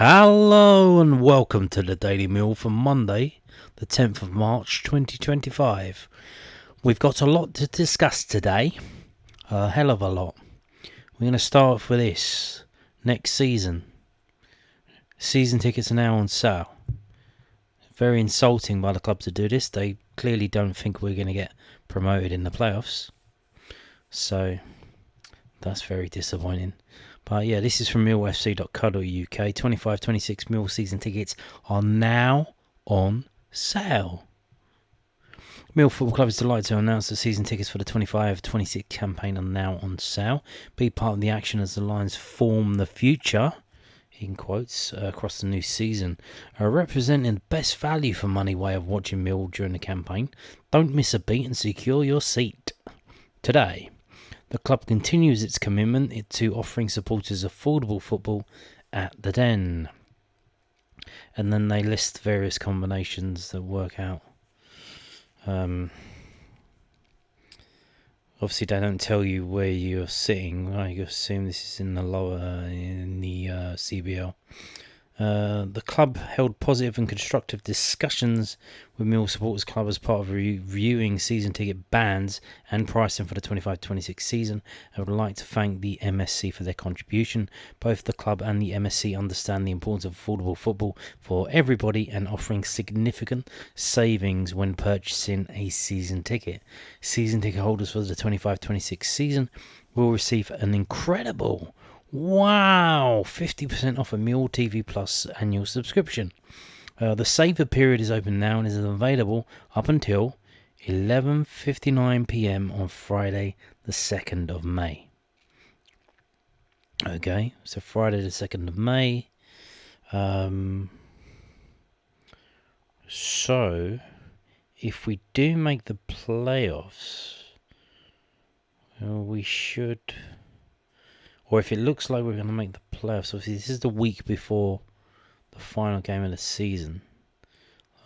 Hello and welcome to the Daily Mill for Monday, the 10th of March 2025. We've got a lot to discuss today, a hell of a lot. We're going to start off with this. Next season. Season tickets are now on sale. Very insulting by the club to do this. They clearly don't think we're going to get promoted in the playoffs. So that's very disappointing. But yeah, this is from millfc.co.uk. 25-26 Mill season tickets are now on sale. Millwall Football Club is delighted to announce that season tickets for the 25-26 campaign are now on sale. Be part of the action as the Lions form the future, in quotes, across the new season. Representing the best value for money way of watching Mill during the campaign. Don't miss a beat and secure your seat today. The club continues its commitment to offering supporters affordable football at the Den. And then they list various combinations that work out. Obviously, they don't tell you where you're sitting. I assume this is in the CBL. The club held positive and constructive discussions with Mill Supporters Club as part of reviewing season ticket bans and pricing for the 25-26 season. I would like to thank the MSC for their contribution. Both the club and the MSC understand the importance of affordable football for everybody and offering significant savings when purchasing a season ticket. Season ticket holders for the 25-26 season will receive an incredible 50% off a Millwall TV Plus annual subscription. The saver period is open now and is available up until 11:59 p.m. on Friday the 2nd of May. Okay, so Friday the 2nd of May. So, if we do make the playoffs, we should... Or if it looks like we're going to make the playoffs, obviously this is the week before the final game of the season.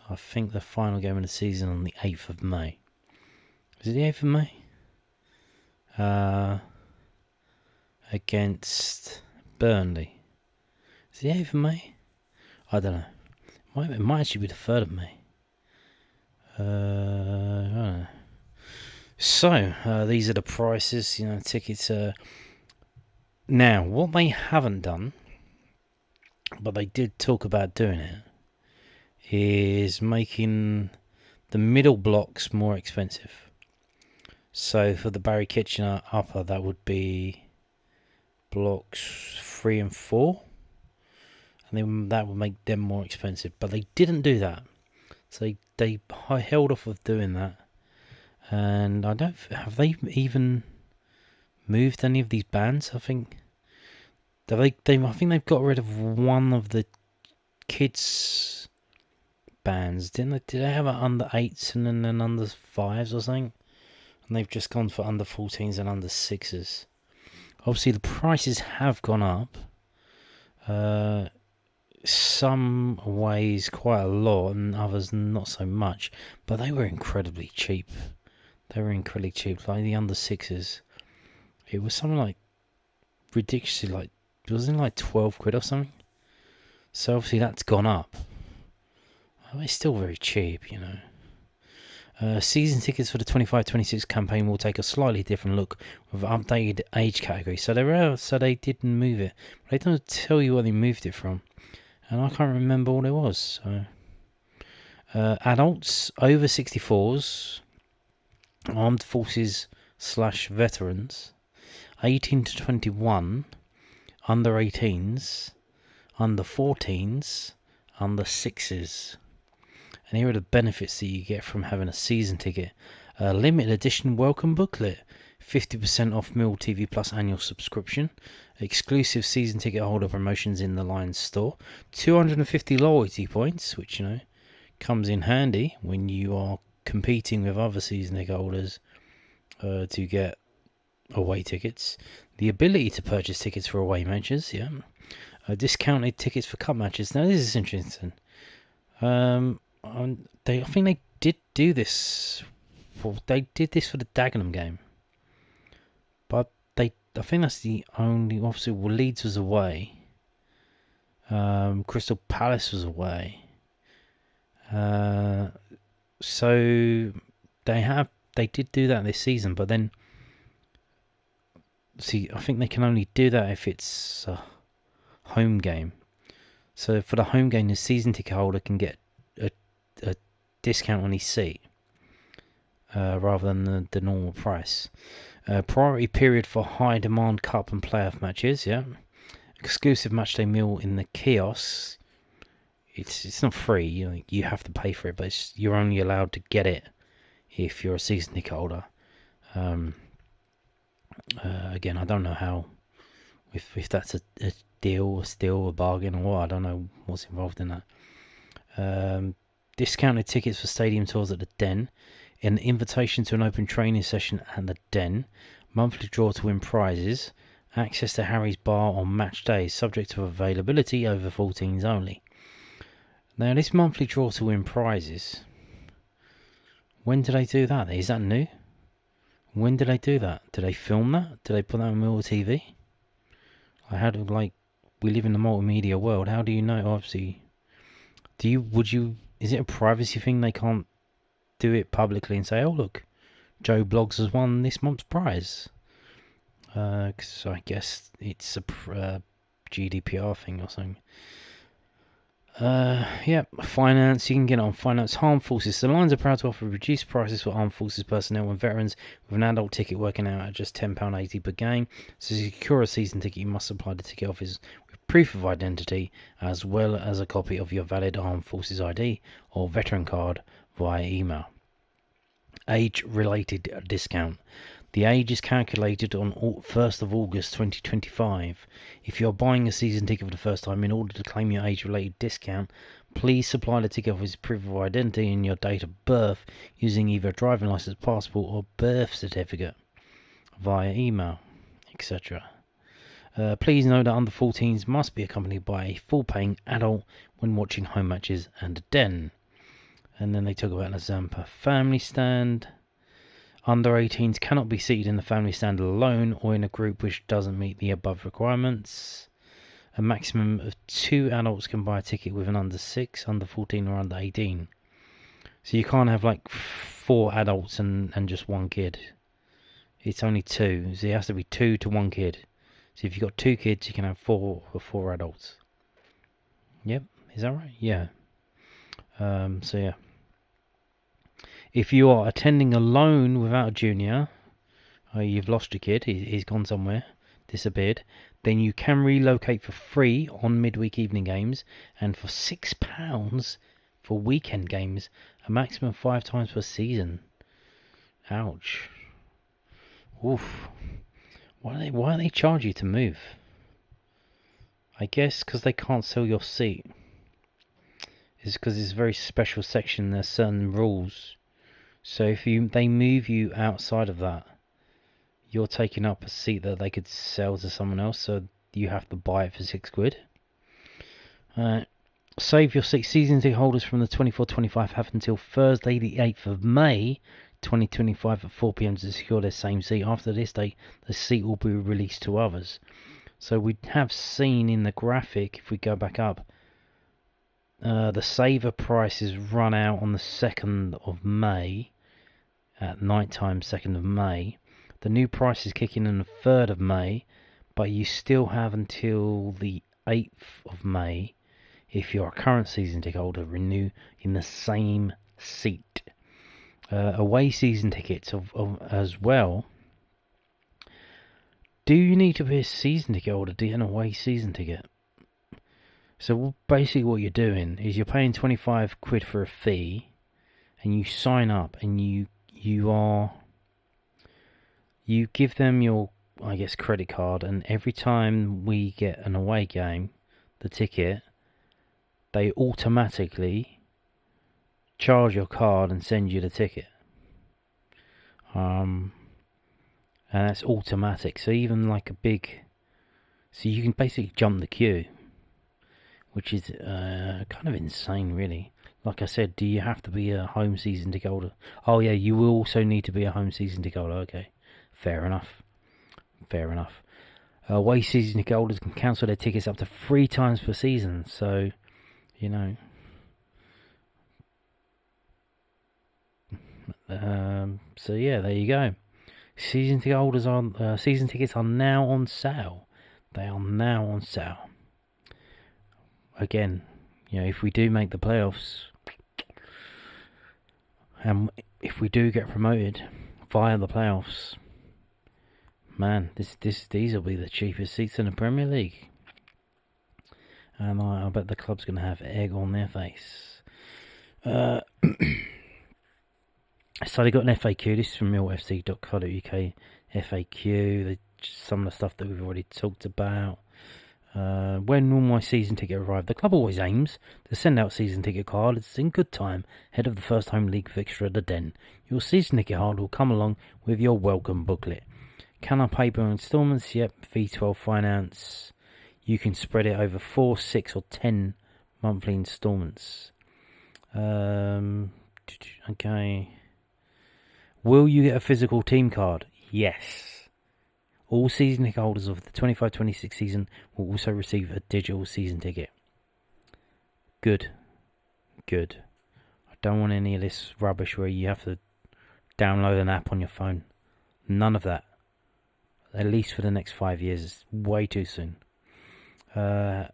I think the final game of the season on the 8th of May. Is it the 8th of May? Against Burnley. Is it the 8th of May? I don't know. It might actually be the 3rd of May. I don't know. So, these are the prices. Tickets are... Now, what they haven't done, but they did talk about doing it, is making the middle blocks more expensive. So for the Barry Kitchener upper, that would be blocks 3 and 4, and then that would make them more expensive. But they didn't do that, so they held off of doing that. And have they even moved any of these bands? I think they've got rid of one of the kids' bands, didn't they? Did they have an under 8s and then an under 5s or something? And they've just gone for under 14s and under 6s. Obviously, the prices have gone up. Some ways quite a lot, and others not so much. But they were incredibly cheap. Like the under 6s. It was something like ridiculously, it wasn't like 12 quid or something. So obviously that's gone up. It's still very cheap, Season tickets for the 25-26 campaign will take a slightly different look with updated age category. So they didn't move it. But they don't tell you where they moved it from. And I can't remember what it was. So adults over 64s, armed forces / veterans, 18 to 21, under 18s, under 14s, under 6s. And here are the benefits that you get from having a season ticket. Limited edition welcome booklet, 50% off Millwall TV Plus annual subscription, exclusive season ticket holder promotions in the Lions store, 250 loyalty points, which comes in handy when you are competing with other season ticket holders to get away tickets, the ability to purchase tickets for away matches, discounted tickets for cup matches. Now this is interesting. I think they did do this. They did this for the Dagenham game, but I think that's the only. Obviously, Leeds was away, Crystal Palace was away. So they did do that this season, but then see, I think they can only do that if it's a home game. So for the home game, the season ticket holder can get a discount on his seat rather than the normal price. Priority period for high demand cup and playoff matches. Yeah, exclusive matchday meal in the kiosks. It's not free. You have to pay for it, but you're only allowed to get it if you're a season ticket holder. Again, I don't know how, if that's a deal, a bargain, or what. I don't know what's involved in that. Discounted tickets for stadium tours at the Den, an invitation to an open training session at the Den, monthly draw to win prizes, access to Harry's Bar on match days, subject to availability, over 14s only. Now, this monthly draw to win prizes, when did they do that? Is that new? When did they do that? Did they film that? Did they put that on Millwall TV? We live in the multimedia world. How do you know? Obviously, is it a privacy thing? They can't do it publicly and say, oh, look, Joe Bloggs has won this month's prize. Because I guess it's a GDPR thing or something. Finance. You can get it on finance. Armed Forces. The Lions are proud to offer reduced prices for Armed Forces personnel and veterans, with an adult ticket working out at just £10.80 per game. So to secure a season ticket, you must supply the ticket office with proof of identity, as well as a copy of your valid Armed Forces ID or veteran card via email. Age-related discount. The age is calculated on 1st of August 2025. If you are buying a season ticket for the first time, in order to claim your age-related discount, please supply the ticket office proof of identity and your date of birth using either a driving license, passport, or birth certificate via email, etc. Please note that under 14s must be accompanied by a full-paying adult when watching home matches and a Den. And then they talk about the Zampa family stand. Under 18s cannot be seated in the family stand alone or in a group which doesn't meet the above requirements. A maximum of 2 adults can buy a ticket with an under 6, under 14 or under 18. So you can't have 4 adults and just 1 kid. It's only 2. So it has to be 2 to 1 kid. So if you've got 2 kids, you can have 4 adults. Yep, is that right? Yeah. So yeah. If you are attending alone without a junior, you've lost your kid, he's gone somewhere, disappeared, then you can relocate for free on midweek evening games, and for £6 for weekend games, a maximum of 5 times per season. Ouch. Oof. Why do they charge you to move? I guess because they can't sell your seat. It's because it's a very special section, there's certain rules. So if they move you outside of that, you're taking up a seat that they could sell to someone else, so you have to buy it for £6. Save your seat. Season ticket holders from the 24-25 have until Thursday the 8th of May 2025 at 4 p.m. to secure their same seat. After this date, the seat will be released to others. So we have seen in the graphic, if we go back up, the saver prices run out on the 2nd of May, at night time, 2nd of May. The new prices kick in on the 3rd of May, but you still have until the 8th of May, if you're a current season ticket holder, renew in the same seat. Away season tickets as well. Do you need to be a season ticket holder to get an away season ticket? So basically what you're doing is you're paying £25 for a fee, and you sign up, and you give them your, I guess, credit card, and every time we get an away game, the ticket, they automatically charge your card and send you the ticket. And that's automatic. So even so you can basically jump the queue, which is kind of insane, really. Like I said, do you have to be a home season ticket holder? Oh yeah, you will also need to be a home season ticket holder. Okay, fair enough. Away season ticket holders can cancel their tickets up to 3 times per season. So, you know. So yeah, there you go. Season tickets are now on sale. They are now on sale. Again, if we do make the playoffs, and if we do get promoted via the playoffs, man, these will be the cheapest seats in the Premier League. And I bet the club's going to have egg on their face. So they got an FAQ. This is from millfc.co.uk. FAQ. Some of the stuff that we've already talked about. When will my season ticket arrive? The club always aims to send out season ticket cards in good time ahead of the first home league fixture at the Den. Your season ticket card will come along with your welcome booklet. Can I pay by instalments? Yep, V12 finance. You can spread it over 4, 6 or 10 monthly instalments. Okay. Will you get a physical team card? Yes. All season ticket holders of the 25-26 season will also receive a digital season ticket. Good. I don't want any of this rubbish where you have to download an app on your phone. None of that. At least for the next 5 years. It's way too soon. How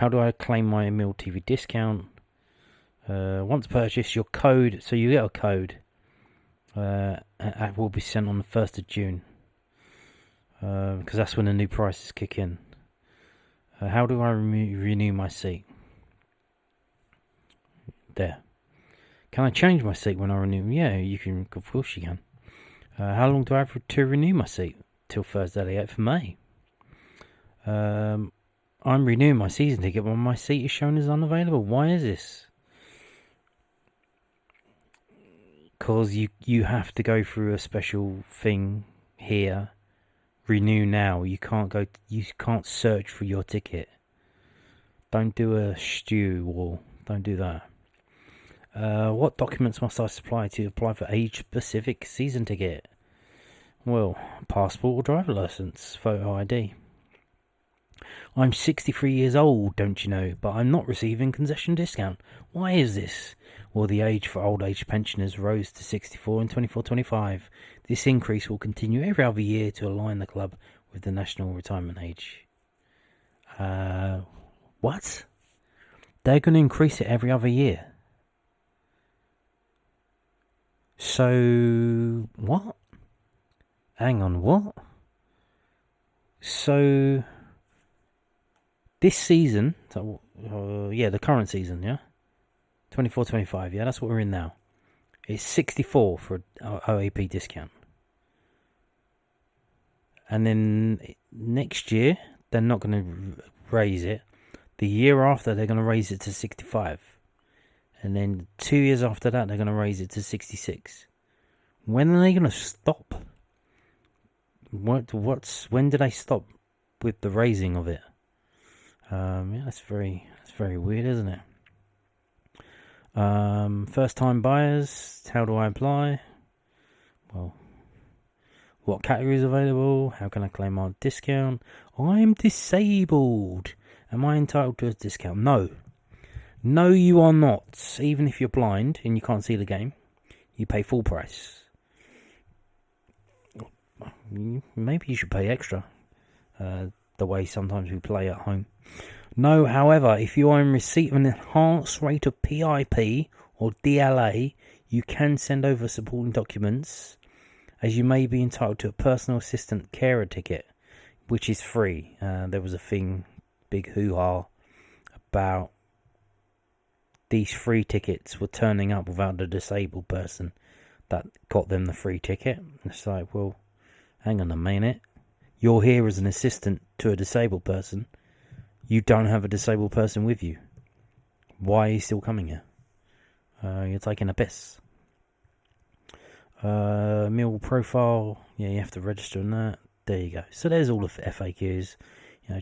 do I claim my Millwall TV discount? Once purchased, your code, so you get a code, will be sent on the 1st of June, because that's when the new prices kick in. How do I renew my seat? There. Can I change my seat when I renew? Yeah, you can, of course you can. How long do I have to renew my seat? Till Thursday the 8th of May. I'm renewing my season ticket, but my seat is shown as unavailable. Why is this? Because you have to go through a special thing here. Renew now. You can't search for your ticket. Don't do a stew or don't do that. What documents must I supply to apply for age-specific season ticket? Well, passport or driver license, photo ID. I'm 63 years old, don't you know, but I'm not receiving concession discount. Why is this? Well, the age for old age pensioners rose to 64 in 24-25. This increase will continue every other year to align the club with the national retirement age. What? They're going to increase it every other year. So, what? Hang on, what? So, this season, the current season, yeah? 24-25, yeah, that's what we're in now. It's 64 for OAP discount. And then next year, they're not going to raise it. The year after, they're going to raise it to 65. And then 2 years after that, they're going to raise it to 66. When are they going to stop? When did they stop with the raising of it? That's very weird, isn't it? First time buyers, how do I apply? Well, what category is available? How can I claim my discount? I'm disabled. Am I entitled to a discount? No, you are not. Even if you're blind and you can't see the game, you pay full price. Maybe you should pay extra, the way sometimes we play at home. No, however, if you are in receipt of an enhanced rate of PIP or DLA, you can send over supporting documents, as you may be entitled to a personal assistant carer ticket, which is free. There was a big hoo-ha about these free tickets were turning up without a disabled person that got them the free ticket. It's like, well, hang on a minute. You're here as an assistant to a disabled person. You don't have a disabled person with you. Why are you still coming here? You're taking a piss. Millwall profile. Yeah, you have to register on that. There you go. So there's all the FAQs.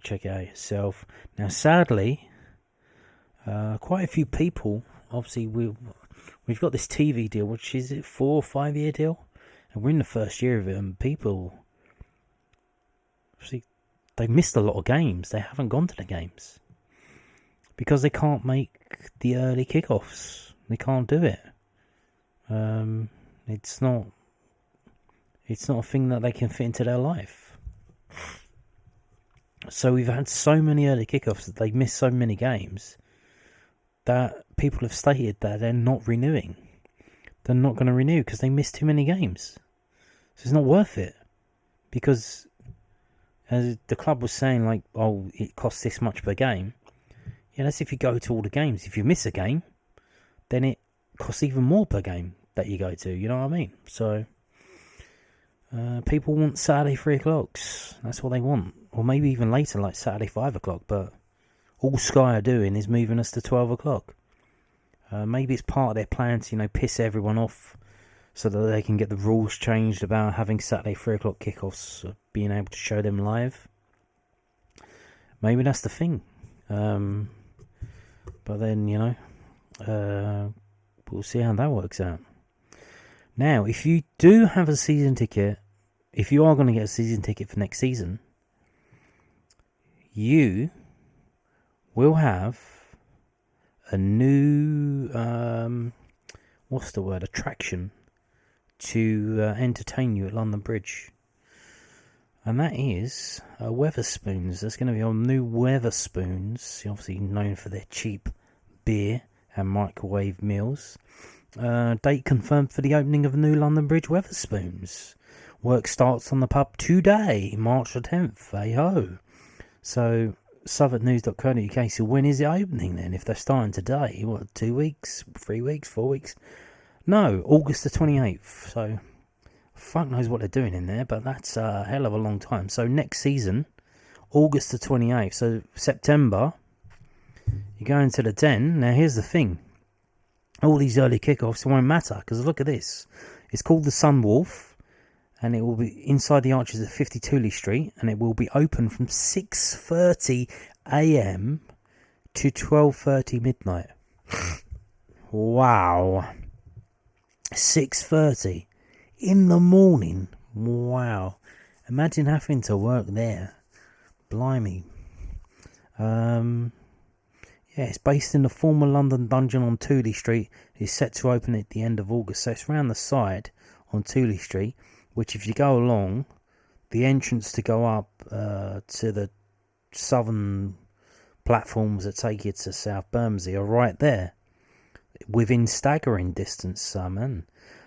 Check it out yourself. Now, sadly, quite a few people, obviously, we've got this TV deal, which is it 4 or 5 year deal, and we're in the first year of it, and people they've missed a lot of games. They haven't gone to the games because they can't make the early kickoffs. They can't do it. It's not a thing that they can fit into their life. So we've had so many early kickoffs that they've missed so many games that people have stated that they're not renewing. They're not going to renew because they missed too many games. So it's not worth it. Because as the club was saying, like, oh, it costs this much per game. Yeah, that's if you go to all the games. If you miss a game, then it costs even more per game that you go to. You know what I mean? So people want Saturday 3 o'clocks. That's what they want. Or maybe even later, like Saturday 5 o'clock. But all Sky are doing is moving us to 12 o'clock. Maybe it's part of their plan to, piss everyone off so that they can get the rules changed about having Saturday 3 o'clock kickoffs, being able to show them live. Maybe that's the thing. But then, we'll see how that works out. Now, if you do have a season ticket, if you are going to get a season ticket for next season, you will have a new, attraction to entertain you at London Bridge. And that is Wetherspoons. There's going to be a new Wetherspoons, obviously known for their cheap beer and microwave meals. Date confirmed for the opening of a new London Bridge Wetherspoons. Work starts on the pub today, March the 10th. Hey ho. So, southwarknews.co.uk. So when is it opening then? If they're starting today, 2 weeks, 3 weeks, 4 weeks? No, August the 28th. So, fuck knows what they're doing in there, but that's a hell of a long time. So next season, August the 28th. So September, you go into the den. Now here's the thing. All these early kickoffs won't matter, because look at this. It's called the Sunwolf, and it will be inside the Arches at 52 Lee Street, and it will be open from 6:30 a.m. to 12:30 midnight. Wow. 6:30 in the morning. Wow. Imagine having to work there. Blimey. Yeah, it's based in the former London Dungeon on Tooley Street. It's set to open at the end of August. So it's round the side on Tooley Street, which if you go along, the entrance to go up to the southern platforms that take you to South Bermondsey are right there, within staggering distance, man.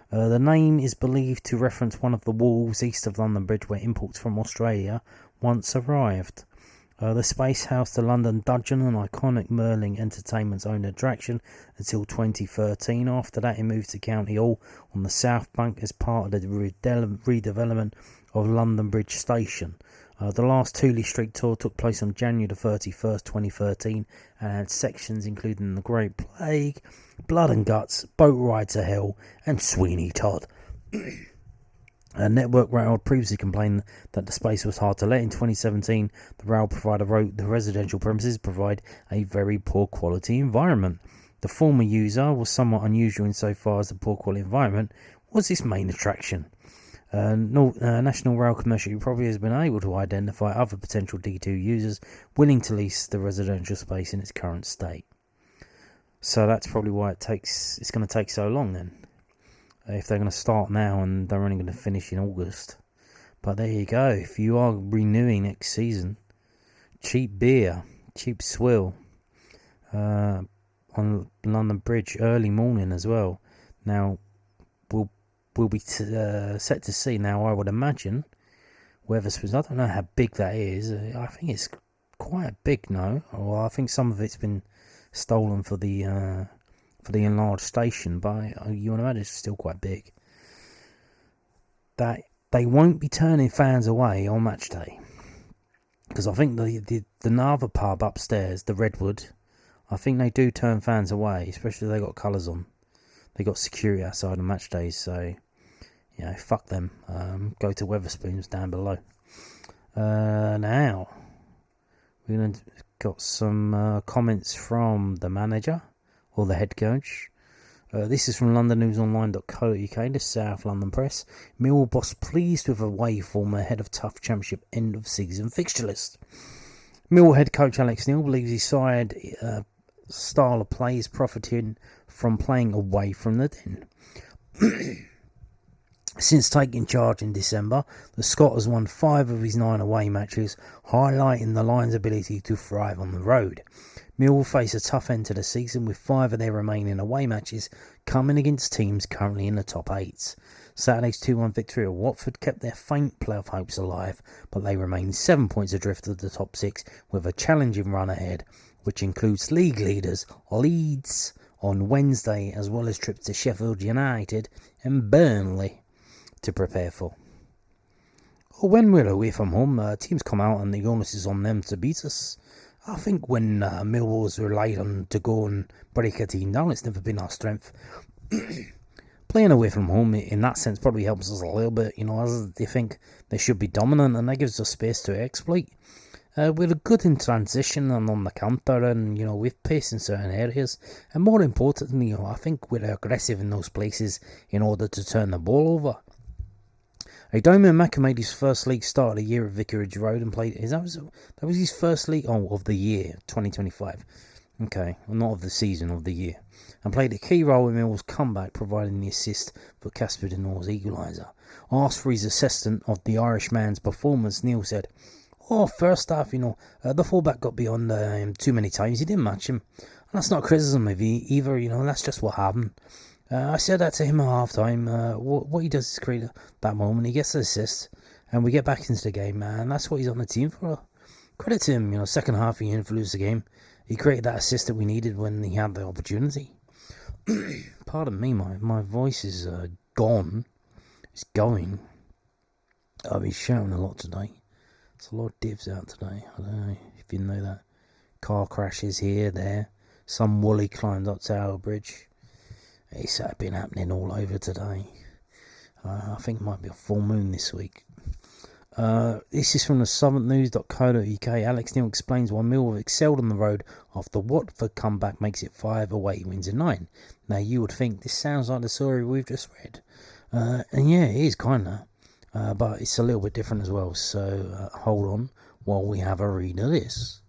The name is believed to reference one of the walls east of London Bridge where imports from Australia once arrived. The space housed the London Dungeon, an iconic Merlin Entertainment's own attraction, until 2013. After that, it moved to County Hall on the South Bank as part of the redevelopment of London Bridge Station. The last Tooley Street tour took place on January the 31st, 2013, and had sections including The Great Plague, Blood and Guts, Boat Ride to Hell, and Sweeney Todd. Network Rail previously complained that the space was hard to let. In 2017, the rail provider wrote, "The residential premises provide a very poor quality environment." The former user was somewhat unusual insofar as the poor quality environment was its main attraction. National Rail Commercial probably has been able to identify other potential D2 users willing to lease the residential space in its current state. So that's probably why it's going to take so long then. If they're going to start now and they're only going to finish in August. But there you go. If you are renewing next season, cheap beer, cheap swill on London Bridge, early morning as well. Now, we'll be set to see. Now, I would imagine Wetherspoons, I don't know how big that is. I think it's quite big now. Or I think some of it's been stolen for the enlarged station, but you want to imagine it's still quite big. That they won't be turning fans away on match day, because I think the Nava pub upstairs, the Redwood, I think they do turn fans away, especially if they got colours on. They got security outside on match days, so fuck them. Go to Wetherspoons down below. Now we're got some comments from the manager or the head coach. This is from londonnewsonline.co.uk, the South London Press. Millwall boss pleased with away form ahead of tough Championship end of season fixture list. Millwall head coach Alex Neil believes his side style of play is profiting from playing away from the Den. Since taking charge in December, the Scot has won 5 of his 9 away matches, highlighting the Lions' ability to thrive on the road. Millwall face a tough end to the season, with 5 of their remaining away matches coming against teams currently in the top 8. Saturday's 2-1 victory at Watford kept their faint playoff hopes alive, but they remain 7 points adrift of the top 6 with a challenging run ahead, which includes league leaders Leeds on Wednesday, as well as trips to Sheffield United and Burnley to prepare for. When we're away from home, teams come out and the onus is on them to beat us. I think when Millwall's relied on to go and break a team down, it's never been our strength. Playing away from home in that sense probably helps us a little bit, as they think they should be dominant, and that gives us space to exploit. We're good in transition and on the counter, and with pace in certain areas, and more importantly, I think we're aggressive in those places in order to turn the ball over. Emakhus made his first league start of the year at Vicarage Road and played. That was his first league of the year, 2025. Okay, well, not of the season, of the year, and played a key role in Millwall's comeback, providing the assist for Casper de Nor's equaliser. Asked for his assessment of the Irishman's performance, Neil said, first half, the fullback got beyond him too many times. He didn't match him, and that's not criticism of either. That's just what happened. I said that to him at half time. What he does is create that moment. He gets the assist, and we get back into the game, and that's what he's on the team for. Credit to him. Second half he influenced the game. He created that assist that we needed when he had the opportunity. Pardon me, my voice is gone. It's going. I've been shouting a lot today. There's a lot of divs out today. I don't know if you know that. Car crashes here, there. Some woolly climbed up Tower Bridge. It's been happening all over today. I think it might be a full moon this week. This is from the southernnews.co.uk. Alex Neil explains why Millwall excelled on the road after Watford comeback makes it 5 away wins in 9. Now you would think this sounds like the story we've just read. And yeah, it is kind of. But it's a little bit different as well. So hold on while we have a read of this.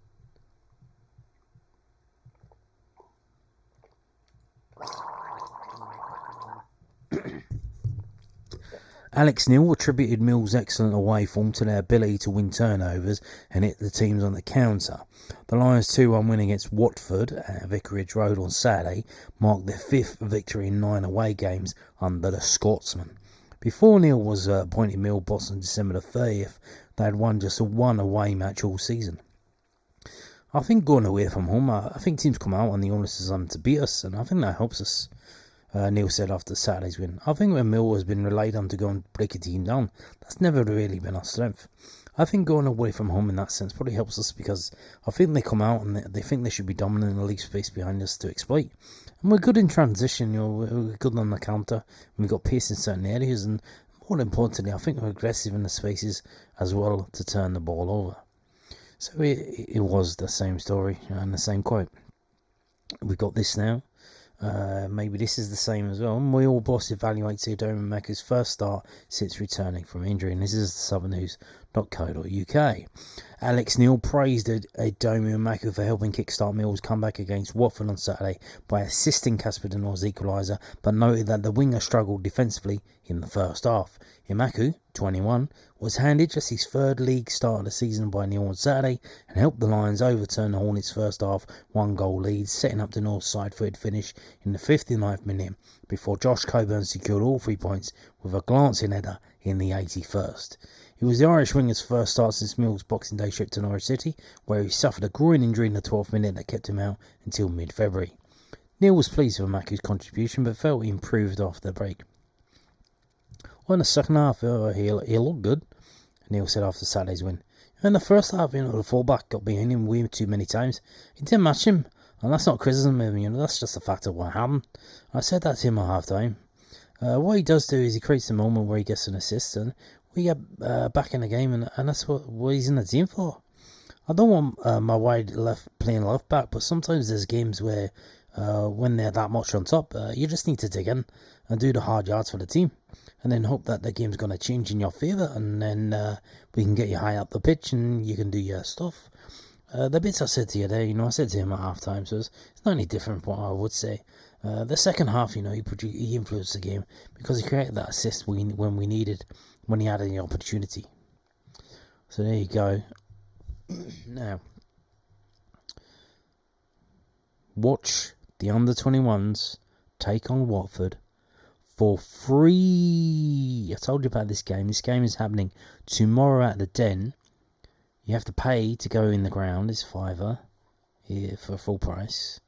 Alex Neil attributed Mill's excellent away form to their ability to win turnovers and hit the teams on the counter. The Lions' 2-1 win against Watford at Vicarage Road on Saturday marked their 5th victory in 9 away games under the Scotsman. Before Neil was appointed Mill boss on December the 30th, they had won just 1 away match all season. I think going away from home, I think teams come out and the onus is on them to beat us, and I think that helps us. Neil said after Saturday's win. I think when Mill has been relied on to go and break a team down, that's never really been our strength. I think going away from home in that sense probably helps us because I think they come out and they think they should be dominant and leave space behind us to exploit. And we're good in transition, we're good on the counter, and we've got pace in certain areas, and more importantly, I think we're aggressive in the spaces as well to turn the ball over. So it was the same story and the same quote. We've got this now. Maybe this is the same as well. Millwall boss evaluates Emakhus' first start since returning from injury, and this is southernnews.co.uk. Alex Neil praised Emakhus for helping kickstart Millwall's comeback against Watford on Saturday by assisting Casper de Nor's equaliser, but noted that the winger struggled defensively in the first half. Emakhus, 21, was handed just his 3rd league start of the season by Neil on Saturday and helped the Lions overturn the Hornets' first half 1-goal lead, setting up the North side-footed finish in the 59th minute before Josh Coburn secured all 3 points with a glancing header in the 81st. It was the Irish winger's first start since Mill's Boxing Day trip to Norwich City, where he suffered a groin injury in the 12th minute that kept him out until mid-February. Neil was pleased with Emakhus' contribution, but felt he improved after the break. Well, in the second half, he looked good, Neil said after Saturday's win. In the first half, the fullback got behind him way too many times. He didn't match him, and that's not criticism of him, that's just a fact of what happened. I said that to him at half time. What he does do is he creates a moment where he gets an assist, and we get back in the game, and that's what he's in the team for. I don't want my wide left playing left back, but sometimes there's games where when they're that much on top, you just need to dig in and do the hard yards for the team, and then hope that the game's going to change in your favour, and then we can get you high up the pitch and you can do your stuff. The bits I said to you there, I said to him at half time, so it's not any different from what I would say. The second half, he influenced the game because he created that assist when he had any opportunity. So there you go. Now, watch the under-21s take on Watford for free. I told you about this game. This game is happening tomorrow at the Den. You have to pay to go in the ground. It's £5 here for full price.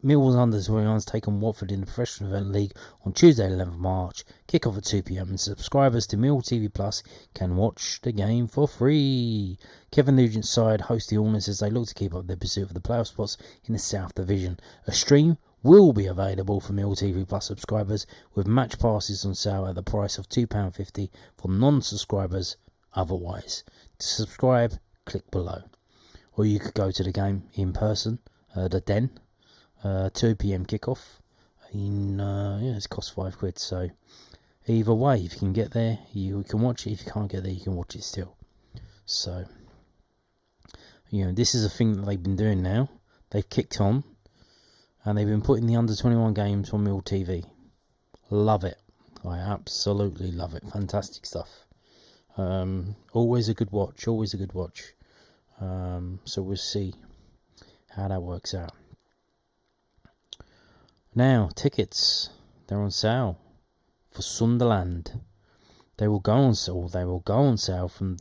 Millwall's under-21s take on Watford in the Professional Event League on Tuesday 11th March. Kick-off at 2 p.m. and subscribers to Millwall TV Plus can watch the game for free. Kevin Nugent's side host the Hornets as they look to keep up their pursuit of the playoff spots in the South Division. A stream will be available for Millwall TV Plus subscribers with match passes on sale at the price of £2.50 for non-subscribers otherwise. To subscribe, click below. Or you could go to the game in person, the Den. 2 p.m. kickoff. It costs £5. So either way, if you can get there, you can watch it. If you can't get there, you can watch it still. So this is a thing that they've been doing now. They've kicked on, and they've been putting the under-21 games on Millwall TV. Love it. I absolutely love it. Fantastic stuff. Always a good watch. Always a good watch. So we'll see how that works out. Now, tickets, they're on sale for Sunderland. They will go on sale from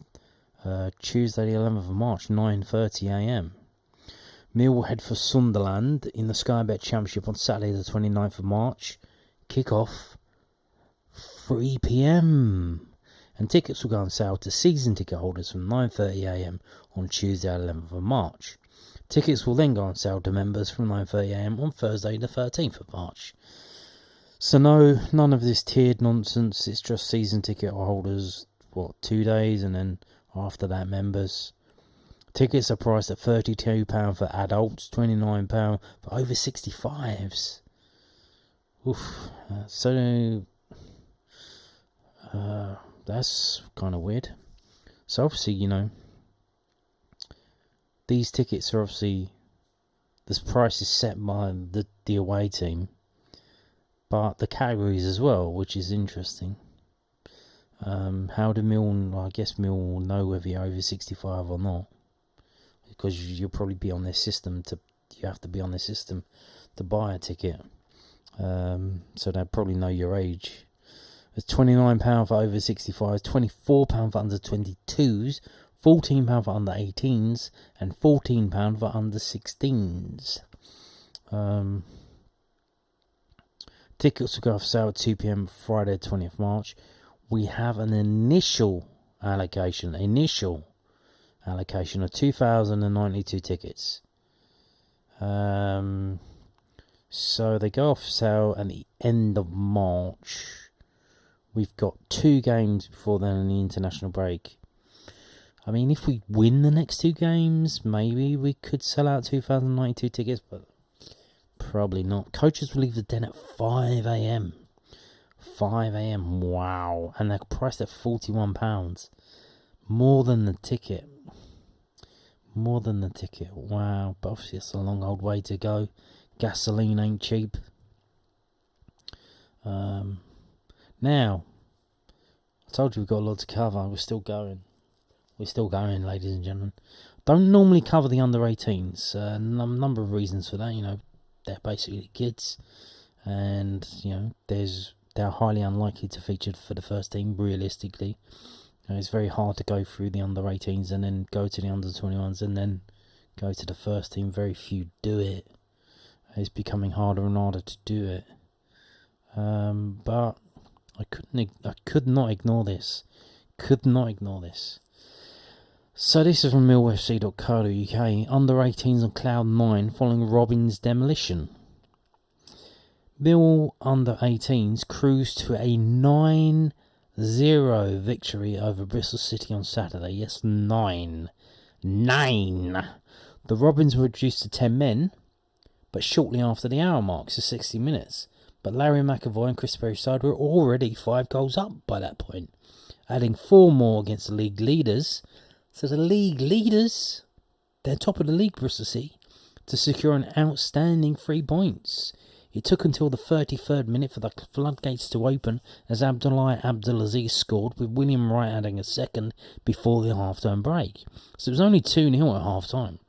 Tuesday the 11th of March, 9:30 a.m. Millwall head for Sunderland in the Sky Bet Championship on Saturday the 29th of March. Kick-off 3 p.m. And tickets will go on sale to season ticket holders from 9:30 a.m. on Tuesday 11th of March. Tickets will then go on sale to members from 9:30 a.m. on Thursday the 13th of March. So no, none of this tiered nonsense. It's just season ticket holders, 2 days, and then after that members. Tickets are priced at £32 for adults, £29 for over 65s. That's kind of weird. So obviously, these tickets are obviously, this price is set by the away team, but the categories as well, which is interesting. How do Millwall, I guess Millwall will know whether you're over 65 or not, because you'll probably be on their system you have to be on their system to buy a ticket. So they'll probably know your age. It's £29 for over 65s, £24 for under 22s, £14 for under 18s, and £14 for under 16s. Tickets will go off sale at 2 p.m. Friday 20th March. We have an initial allocation of 2,092 tickets. So they go off sale at the end of March. We've got 2 games before then in the international break. I mean, if we win the next 2 games, maybe we could sell out 2,092 tickets, but probably not. Coaches will leave the Den at 5 a.m. 5 a.m. Wow. And they're priced at £41. More than the ticket. Wow. But obviously it's a long old way to go. Gasoline ain't cheap. Now, I told you we've got a lot to cover. We're still going, ladies and gentlemen. Don't normally cover the under-18s. A number of reasons for that. They're basically kids, and they're highly unlikely to feature for the first team. Realistically, it's very hard to go through the under-18s and then go to the under-21s and then go to the first team. Very few do it. It's becoming harder and harder to do it. But I could not ignore this. So this is from millwallfc.co.uk. Under 18s on cloud 9 following Robin's demolition. Millwall under 18s cruised to a 9-0 victory over Bristol City on Saturday. Yes, 9. The Robins were reduced to 10 men, but shortly after the hour mark, so 60 minutes. But Larry McAvoy and Chris Perry's side were already 5 goals up by that point, adding 4 more against the league leaders. So the league leaders, they're top of the league, Bristol City, to secure an outstanding 3 points. It took until the 33rd minute for the floodgates to open as Abdullah Abdulaziz scored, with William Wright adding a second before the half-time break. So it was only 2-0 at half-time.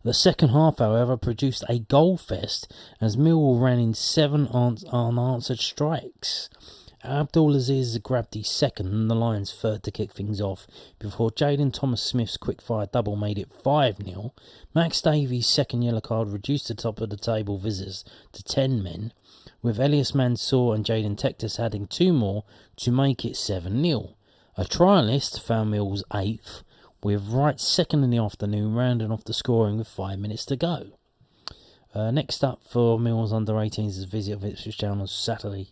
The second half, however, produced a goal fest as Millwall ran in 7 unanswered strikes. Abdulaziz grabbed the second and the Lions' third to kick things off before Jaden Thomas-Smith's quick-fire double made it 5-0. Max Davies' second yellow card reduced the top of the table visitors to 10 men, with Elias Mansour and Jaden Tectus adding 2 more to make it 7-0. A trialist found Mill's 8th, with Wright second in the afternoon, rounding off the scoring with 5 minutes to go. Next up for Mill's under-18s is a visit of Ipswich Town on Saturday,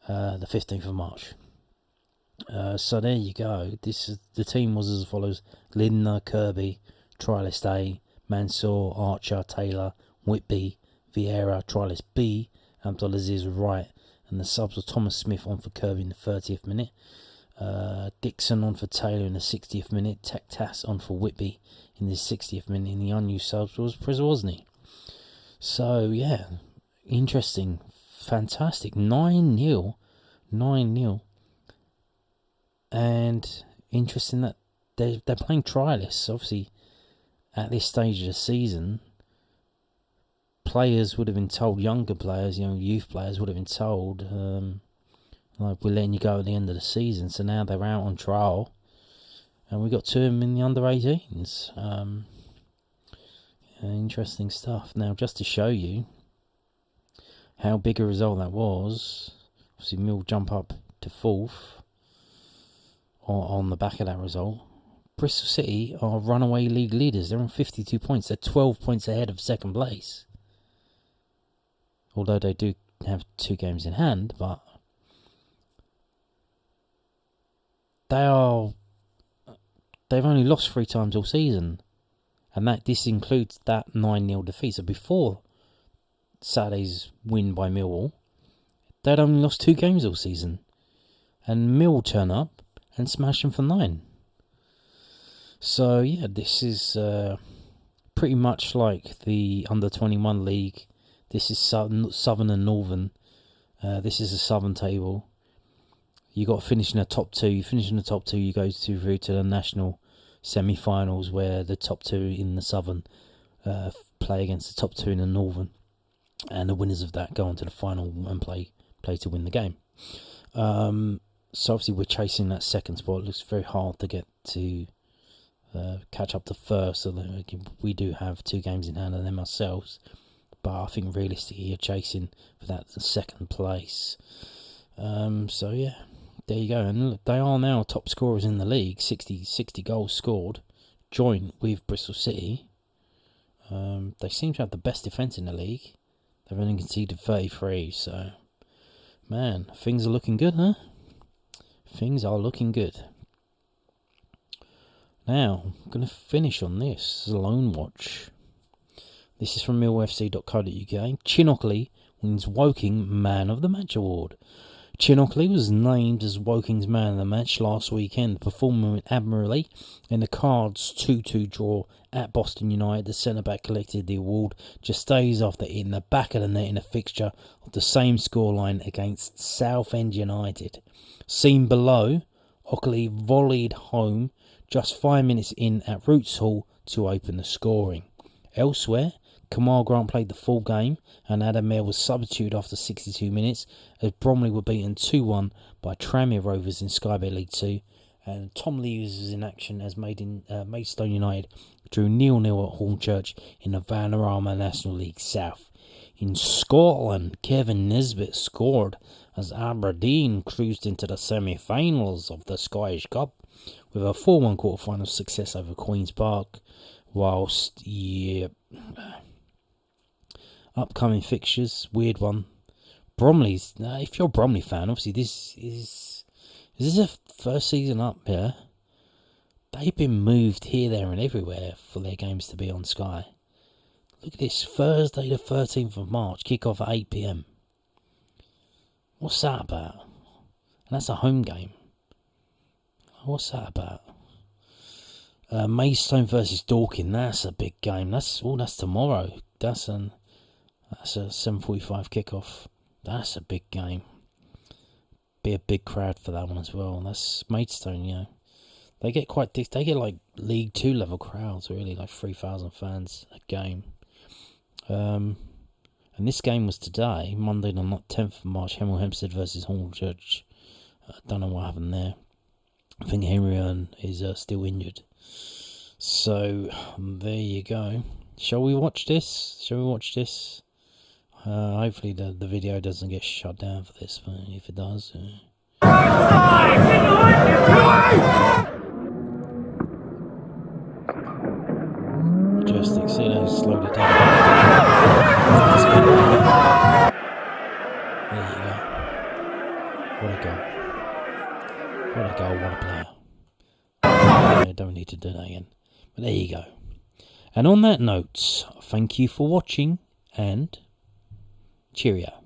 the 15th of March. So there you go. The team was as follows: Lindner, Kirby, Trialist A, Mansour, Archer, Taylor, Whitby, Vieira, Trialist B, Abdulaziz Wright, and the subs were Thomas Smith on for Kirby in the 30th minute, Dixon on for Taylor in the 60th minute, Tektas on for Whitby in the 60th minute, and the unused subs was Przewozny. So yeah, interesting. Fantastic. 9-0. And interesting that they're playing trialists. Obviously, at this stage of the season, players would have been told, younger players, youth players would have been told, like, we're letting you go at the end of the season. So now they're out on trial. And we got 2 of them in the under-18s. Interesting stuff. Now, just to show you how big a result that was, obviously Mill jump up to 4th on the back of that result. Bristol City are runaway league leaders. They're on 52 points. They're 12 points ahead of second place. Although they do have 2 games in hand, but they've only lost 3 times all season. And this includes that 9-0 defeat. So before Saturday's win by Millwall, they'd only lost 2 games all season, and Mill turn up and smash them for 9. So yeah, this is pretty much like the under-21 league. This is Southern and Northern. This is the Southern table. You got to finish in the top 2. You finish in the top 2, you go through to the national semi-finals, where the top 2 in the Southern play against the top 2 in the Northern. And the winners of that go on to the final and play to win the game. So obviously we're chasing that second spot. It looks very hard to get to catch up to first. So we do have 2 games in hand of them ourselves. But I think realistically you're chasing for that second place. So yeah, there you go. And look, they are now top scorers in the league. 60 goals scored, joint with Bristol City. They seem to have the best defence in the league. They've only conceded 33, so, man, things are looking good, huh? Things are looking good. Now, I'm going to finish on this loan watch. This is from millwallfc.co.uk. Chinockley wins Woking Man of the Match award. Chinockley was named as Woking's Man of the Match last weekend, performing admirably in the Cards 2-2 draw at Boston United. The centre-back collected the award just days after hitting the back of the net in a fixture of the same scoreline against Southend United. Seen below, Ockley volleyed home just 5 minutes in at Roots Hall to open the scoring. Elsewhere, Kamal Grant played the full game and Adam Mayer was substituted after 62 minutes as Bromley were beaten 2-1 by Tranmere Rovers in Sky Bet League 2, and Tom Lees was in action as Maidstone United drew 0-0 at Hornchurch in the Vanarama National League South. In Scotland, Kevin Nisbet scored as Aberdeen cruised into the semi-finals of the Scottish Cup with a 4-1 quarter-final success over Queen's Park, whilst upcoming fixtures, weird one. Bromley's, if you're a Bromley fan, obviously this is their first season up here. They've been moved here, there and everywhere for their games to be on Sky. Look at this, Thursday the 13th of March, kick-off at 8 p.m. What's that about? And that's a home game. What's that about? Maidstone versus Dorking, that's a big game. That's tomorrow. That's a 7:45 kickoff. That's a big game. Be a big crowd for that one as well. That's Maidstone, They get like League 2 level crowds, really, like 3,000 fans a game. And this game was today, Monday the 10th of March, Hemel Hempstead versus Hornchurch. Don't know what happened there. I think Henry Earn is still injured. So, there you go. Shall we watch this? Hopefully the video doesn't get shut down for this, but if it does... Majestic, see that, slowed it down. There you go. What a goal, what a player. I don't need to do that again. But there you go. And on that note, thank you for watching and cheerio.